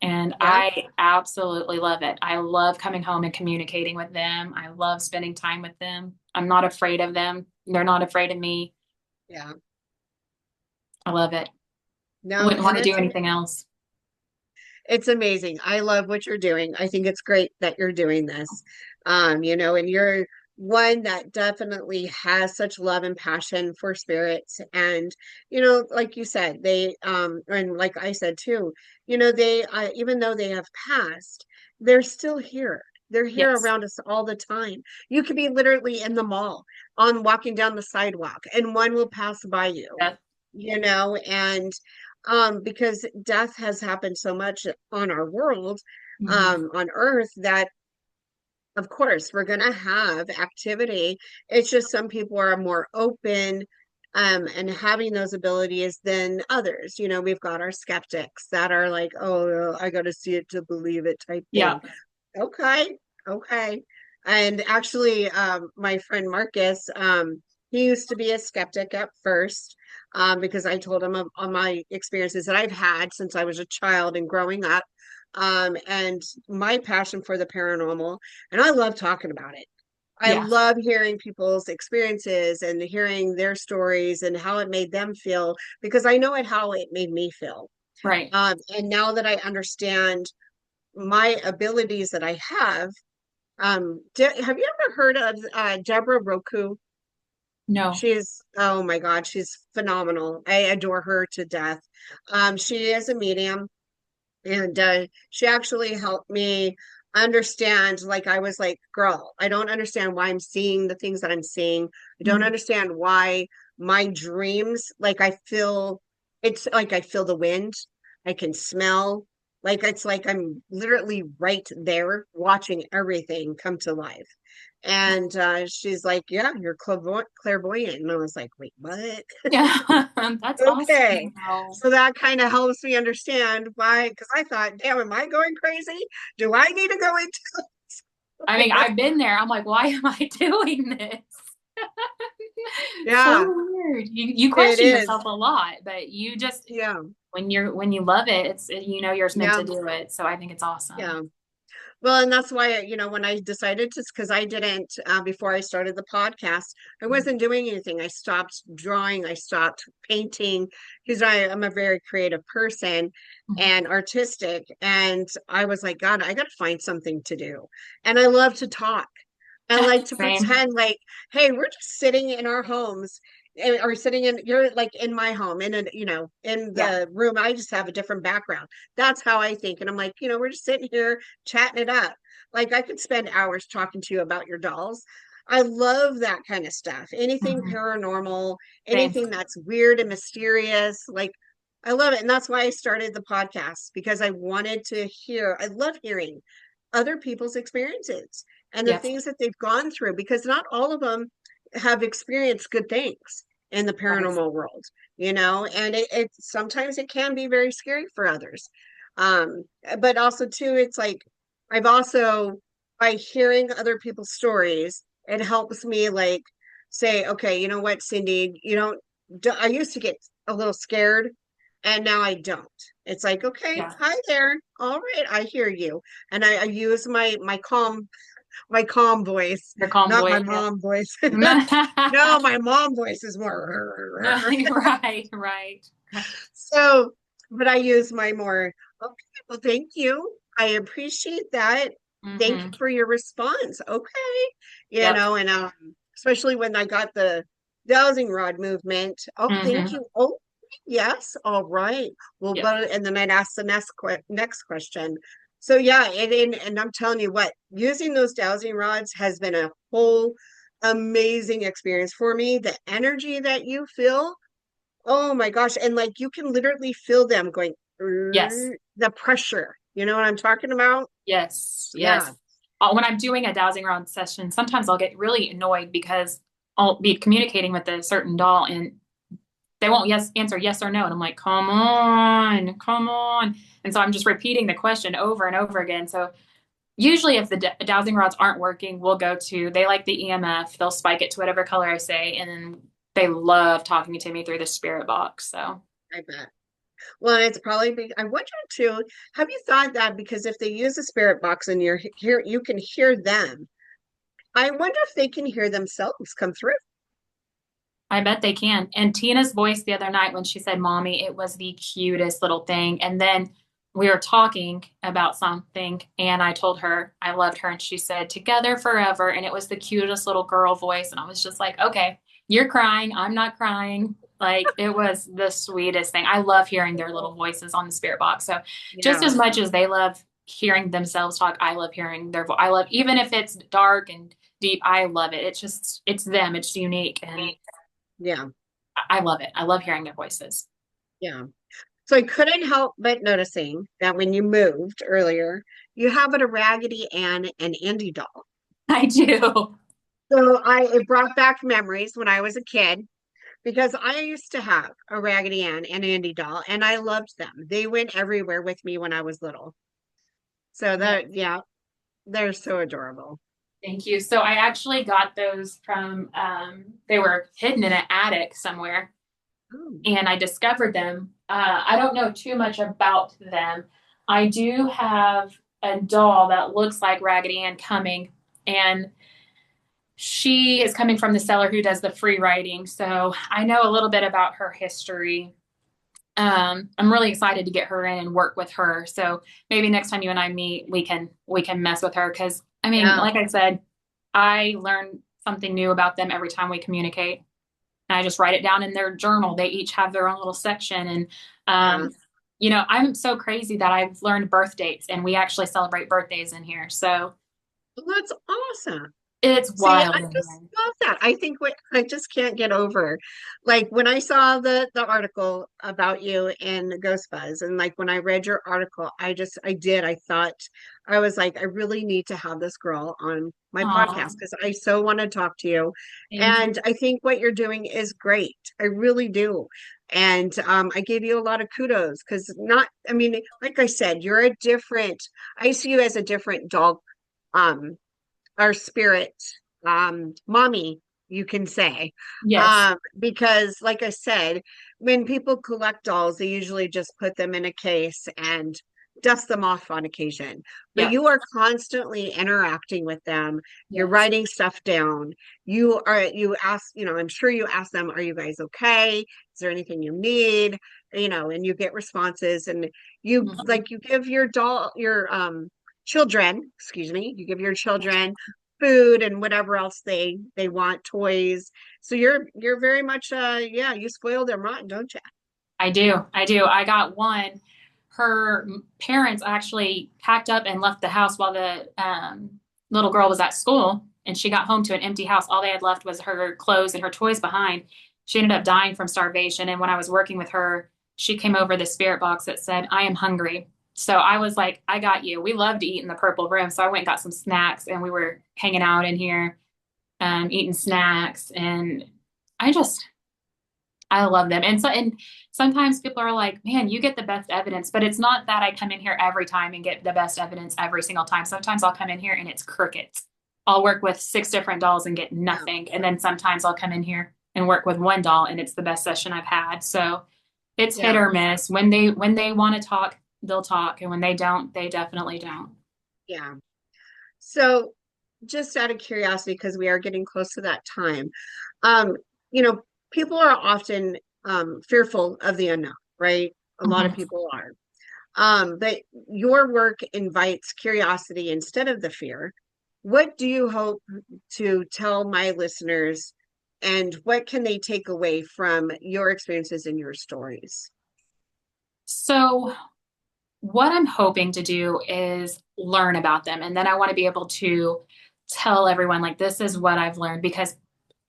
And Yeah. I absolutely love it. I love coming home and communicating with them. I love spending time with them. I'm not afraid of them. They're not afraid of me. Yeah. I love it. I No, wouldn't want and to do anything else. it's amazing. I love what you're doing. I think it's great that you're doing this. And you're one that definitely has such love and passion for spirits. And, like you said, and like I said too, even though they have passed, they're still here. They're here Yes. around us all the time. You could be literally in the mall on walking down the sidewalk and one will pass by you, Yes. and because death has happened so much on our world, Mhm. on Earth, that of course we're going to have activity. It's just some people are more open and having those abilities than others. We've got our skeptics that are like, oh, I got to see it to believe it type Yeah. thing. Okay, okay. And actually, my friend Marcus, he used to be a skeptic at first, because I told him of on my experiences that I've had since I was a child and growing up, and my passion for the paranormal. And I love talking about it. I Yeah. love hearing people's experiences and hearing their stories and how it made them feel because I know how it made me feel. Right. And now that I understand my abilities that I have. Have you ever heard of Deborah Roku? No. She's, oh my God, she's phenomenal. I adore her to death. She is a medium, and she actually helped me understand. Like, I was like, girl, I don't understand why I'm seeing the things that I'm seeing. I don't Mhm. understand why my dreams, like, it's like I feel the wind, I can smell. Like, it's like I'm literally right there watching everything come to life. And she's like, yeah, you're clairvoyant. And I was like, wait, what? Yeah. That's Okay. awesome. Wow. So that kind of helps me understand why, because I thought, damn, am I going crazy? Do I need to go I mean, into I've been there. I'm like, why am I doing this? Yeah, So weird. You it question is. yourself a lot, but you just Yeah, when you love it, you're meant yeah, to do it. So I think it's awesome. yeah. Well, and that's why, when I decided to, because I didn't, before I started the podcast, I wasn't doing anything. I stopped drawing, I stopped painting, because I am a very creative person Mhm. and artistic. And I was like, God, I got to find something to do. And I love to talk. I like to Same. pretend like, hey, we're just sitting in our homes or sitting in, you're like in my home, in Yeah. the room. I just have a different background. That's how I think. And I'm like, we're just sitting here chatting it up. Like I could spend hours talking to you about your dolls. I love that kind of stuff. Anything Mhm. paranormal, Same. anything that's weird and mysterious. Like I love it. And that's why I started the podcast because I wanted to hear, I love hearing other people's experiences and the Yep. things that they've gone through because not all of them have experienced good things in the Right. paranormal world, you know, and it sometimes it can be very scary for others. Um, but also too, it's like I've also by hearing other people's stories, it helps me like say, okay, you know what, Cindy, you don't, I used to get a little scared and now I don't. It's like, okay, Yeah. hi there. All right, I hear you. And I use my calm voice, Your calm not my voice. Yeah. mom voice. No, my mom voice is No, more. you're right. Right. Right. So, but I use my more, okay, well, thank you. I appreciate that. Thank you Hmm. for your response. Okay. You Yep. know, and especially when I got the dowsing rod movement. Oh, thank Hmm. you. Oh, yes. All right. We'll Yep. go, and then I'd ask the next question. So yeah, and I'm telling you what, using those dowsing rods has been a whole amazing experience for me. The energy that you feel. Oh my gosh. And like you can literally feel them going, Yes. the pressure. You know what I'm talking about? Yes. Yeah. Yes. When I'm doing a dowsing rod session, sometimes I'll get really annoyed because I'll be communicating with a certain doll and they won't answer yes or no. And I'm like, come on, come on. And so I'm just repeating the question over and over again. So usually if the dowsing rods aren't working, we'll go to, they like the EMF, they'll spike it to whatever color I say. And then they love talking to me through the spirit box. So I bet. Well, it's probably I wonder too, have you thought that because if they use a spirit box and you're here, you can hear them. I wonder if they can hear themselves come through. I bet they can. And Tina's voice the other night when she said mommy, it was the cutest little thing. And then we were talking about something and I told her I loved her and she said together forever. And it was the cutest little girl voice. And I was just like, okay, you're crying. I'm not crying. Like it was the sweetest thing. I love hearing their little voices on the spirit box. So just Yeah. as much as they love hearing themselves talk, I love hearing their voice. I love, even if it's dark and deep, I love it. It's just, it's them. It's unique. And Yeah. I love it. I love hearing their voices. Yeah. So I couldn't help but noticing that when you moved earlier, you have a Raggedy Ann and Andy doll. I do. So it brought back memories when I was a kid because I used to have a Raggedy Ann and Andy doll and I loved them. They went everywhere with me when I was little. So Yeah, that, yeah, they're so adorable. thank you. So I actually got those from, they were hidden in an attic somewhere, Oh, and I discovered them. I don't know too much about them. I do have a doll that looks like Raggedy Ann coming, and she is coming from the seller who does the free writing. So I know a little bit about her history. I'm really excited to get her in and work with her. So maybe next time you and I meet, we can mess with her because I mean, yeah. like I said, I learn something new about them every time we communicate. And I just write it down in their journal. They each have their own little section. And Yeah. I'm so crazy that I've learned birth dates and we actually celebrate birthdays in here. So Well, that's awesome. it's See, wild I in just here. love that. I think what I just can't get over, like when I saw the article about you in Ghost Buzz, and like when I read your article, I thought I was like, I really need to have this girl on my podcast Aw, because I so want to talk to you, thank you. and I think what you're doing is great. I really do. And I gave you a lot of kudos because not, I mean, like I said, you're a different, I see you as a different dog um our spirit mommy, you can say, Yes. because like I said, when people collect dolls they usually just put them in a case and dust them off on occasion, but Yep. you are constantly interacting with them. You're Yes. writing stuff down. You ask, you know, I'm sure you ask them, are you guys okay, is there anything you need, you know, and you get responses, and you Mhm. like you give your doll your children, excuse me, you give your children food and whatever else they want, toys. So you're very much yeah, you spoil them rotten, don't you? I do. I do. I got one. her parents actually packed up and left the house while the little girl was at school, and she got home to an empty house. All they had left was her clothes and her toys behind. She ended up dying from starvation. And when I was working with her, she came over the spirit box that said, "I am hungry." So I was like, "I got you." We love to eat in the purple room. So I went and got some snacks, and we were hanging out in here, eating snacks. And I just, I love them. And sometimes people are like, "Man, you get the best evidence." But it's not that I come in here every time and get the best evidence every single time. Sometimes I'll come in here and it's crickets. I'll work with 6 different dolls and get Yeah. nothing. And then sometimes I'll come in here and work with one doll and it's the best session I've had. So it's hit Yeah. or miss. When they want to talk, they'll talk. And when they don't, they definitely don't. Yeah. So just out of curiosity, because we are getting close to that time, um, you know, people are often fearful of the unknown, right? A lot of Mhm. people are. But your work invites curiosity instead of the fear. What do you hope to tell my listeners, and what can they take away from your experiences and your stories? So what I'm hoping to do is learn about them. And then I want to be able to tell everyone, like, this is what I've learned, because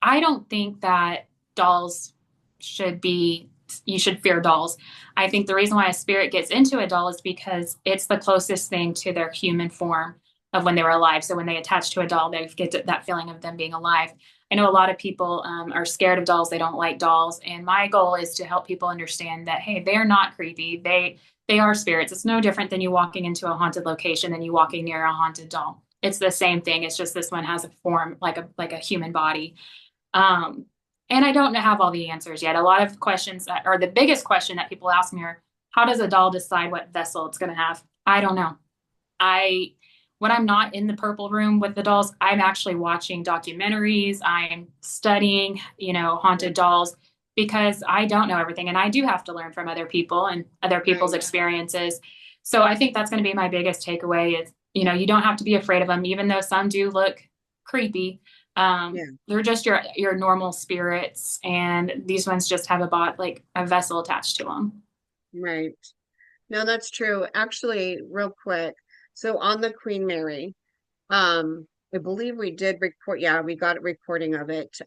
I don't think that dolls should be, you should fear dolls. I think the reason why a spirit gets into a doll is because it's the closest thing to their human form of when they were alive. So when they attach to a doll, they get that feeling of them being alive. I know a lot of people are scared of dolls. They don't like dolls. And my goal is to help people understand that, hey, they're not creepy. They are spirits. It's no different than you walking into a haunted location than you walking near a haunted doll. It's the same thing. It's just this one has a form like a human body. Um, and I don't have all the answers yet. A lot of questions that, or the biggest question that people ask me are, how does a doll decide what vessel it's going to have? I don't know. I when I'm not in the purple room with the dolls, I'm actually watching documentaries. I'm studying, haunted dolls, because I don't know everything and I do have to learn from other people and other people's Right. experiences. So I think that's going to be my biggest takeaway is, you don't have to be afraid of them, even though some do look creepy. Yeah. They're just your normal spirits, and these ones just have a like a vessel attached to them. Right. No, that's true. Actually, real quick. So on the Queen Mary, I believe we did record, yeah, we got a recording of it.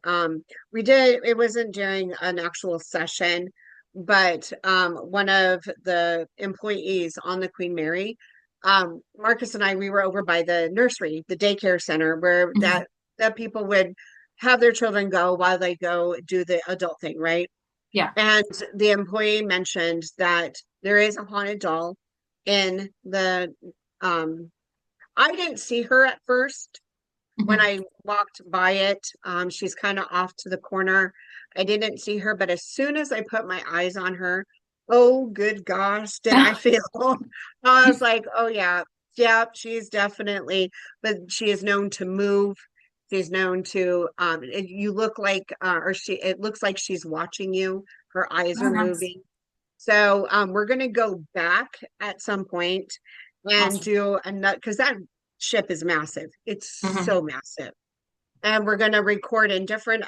We did, it wasn't during an actual session, but one of the employees on the Queen Mary, Marcus and I, we were over by the nursery, the daycare center, where Mhm. that people would have their children go while they go do the adult thing, right? Yeah. And the employee mentioned that there is a haunted doll in the I didn't see her at first when Mhm. I walked by it. She's kind of off to the corner. I didn't see her, but as soon as I put my eyes on her, oh, good gosh, did I feel? I was like, oh, yeah, yeah, she's definitely, but she is known to move. She's known to, you look like, it looks like she's watching you. Her eyes Oh, are nice. moving. So we're going to go back at some point and Awesome. do another, because that ship is massive. It's Mhm. so massive. And we're going to record in different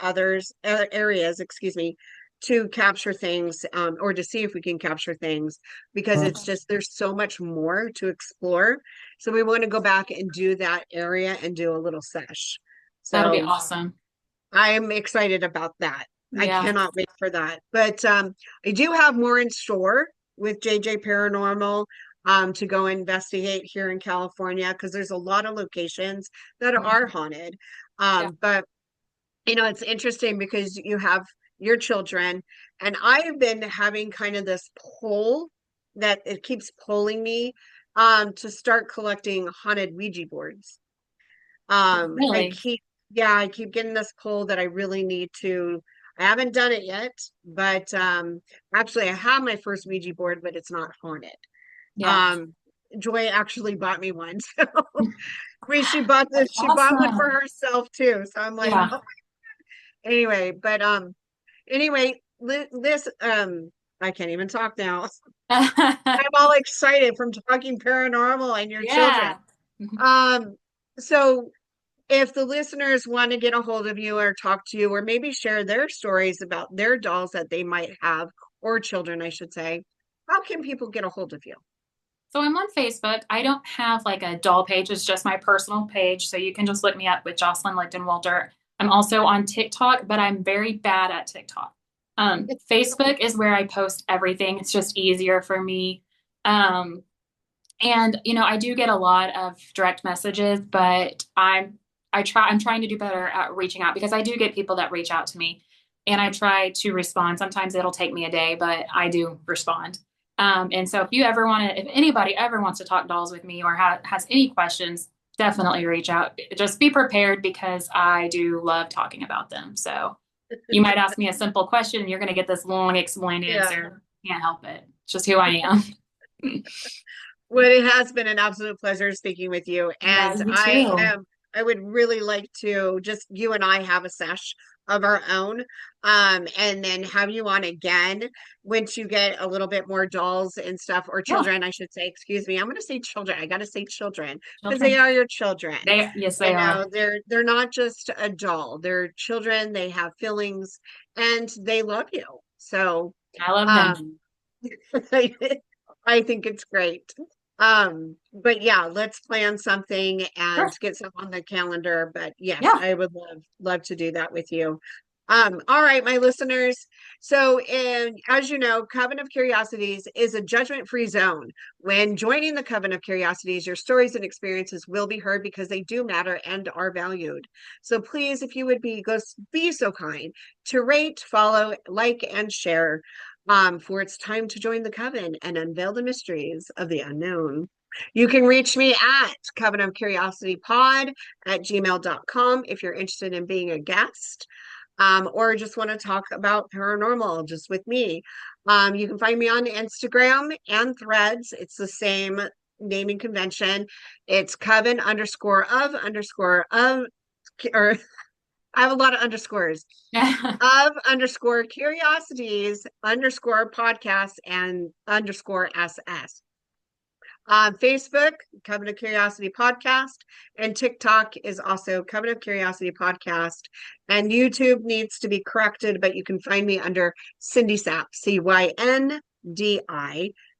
areas, excuse me, to capture things or to see if we can capture things because it's just there's so much more to explore. So we want to go back and do that area and do a little sesh. That'll be So awesome. I'm excited about that. I Yeah. cannot wait for that. But I do have more in store with JJ Paranormal to go investigate here in California because there's a lot of locations that are Mhm. haunted. Yeah. But it's interesting because you have your children, and I've been having kind of this pull that it keeps pulling me to start collecting haunted Ouija boards. I Really? keep, yeah, I keep getting this pull that I really need to. I haven't done it yet, but actually, I have my first Ouija board, but it's not haunted. Yeah. Um, Joy actually bought me one, so she bought this. That's She bought one for awesome. herself too. So I'm like, Yeah. oh, anyway, but anyway, this I can't even talk now. I'm all excited from talking paranormal and your children. Yeah. Mhm. Um, so if the listeners want to get a hold of you or talk to you or maybe share their stories about their dolls that they might have or children, I should say, how can people get a hold of you? So I'm on Facebook. I don't have like a doll page. It's just my personal page. So you can just look me up with Joslyn Lichtenwalter. I'm also on TikTok, but I'm very bad at TikTok. Facebook is where I post everything. It's just easier for me. Um, and I do get a lot of direct messages, but I'm trying to do better at reaching out because I do get people that reach out to me and I try to respond. Sometimes it'll take me a day, but I do respond. And so if anybody ever wants to talk dolls with me or has any questions, definitely reach out. Just be prepared because I do love talking about them. So you might ask me a simple question and you're going to get this long explained Yeah. answer. Can't help it. It's just who I am. Well, it has been an absolute pleasure speaking with you. Yeah, And you too. I would really like to just you and I have a sesh of our own. And then have you on again once you get a little bit more dolls and stuff, or Yeah, children, I should say. Excuse me. I'm gonna say children. I gotta say children because they children. are your children. Yes, they are. They're not just a doll. They're children, they have feelings and they love you. So I love them. um I think it's great. But yeah, let's plan something and Sure. get some on the calendar. But yes, Yeah. I would love to do that with you. All right, my listeners. So, as you know, Coven of Curiosities is a judgment-free zone. When joining the Coven of Curiosities, your stories and experiences will be heard because they do matter and are valued. So please, if you would be so kind to rate, follow, like, and share for it's time to join the coven and unveil the mysteries of the unknown. You can reach me at Coven of Curiosity Pod at gmail.com if you're interested in being a guest or just want to talk about paranormal just with me. You can find me on Instagram and Threads. It's the same naming convention. It's Coven _of_of, or I have a lot of underscores of underscore curiosities underscore podcast and underscore SS. On Facebook, Coven of Curiosity Podcast, and TikTok is also Coven of Curiosity Podcast. And YouTube needs to be corrected, but you can find me under Cyndi Sapp, CYNDI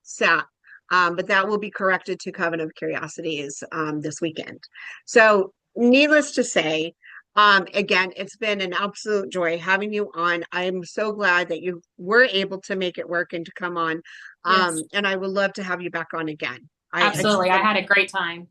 Sapp. But that will be corrected to Coven of Curiosities this weekend. So, needless to say, again, it's been an absolute joy having you on. I'm so glad that you were able to make it work and to come on. Yes, And I would love to have you back on again. It's absolutely. I been had a great time.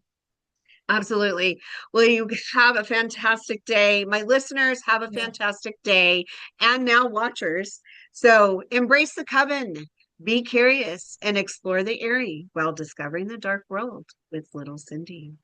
absolutely. Well, you have a fantastic day. My listeners have a Yeah. fantastic day, and now watchers. So embrace the coven, be curious, and explore the eerie while discovering the dark world with Little Cyndi.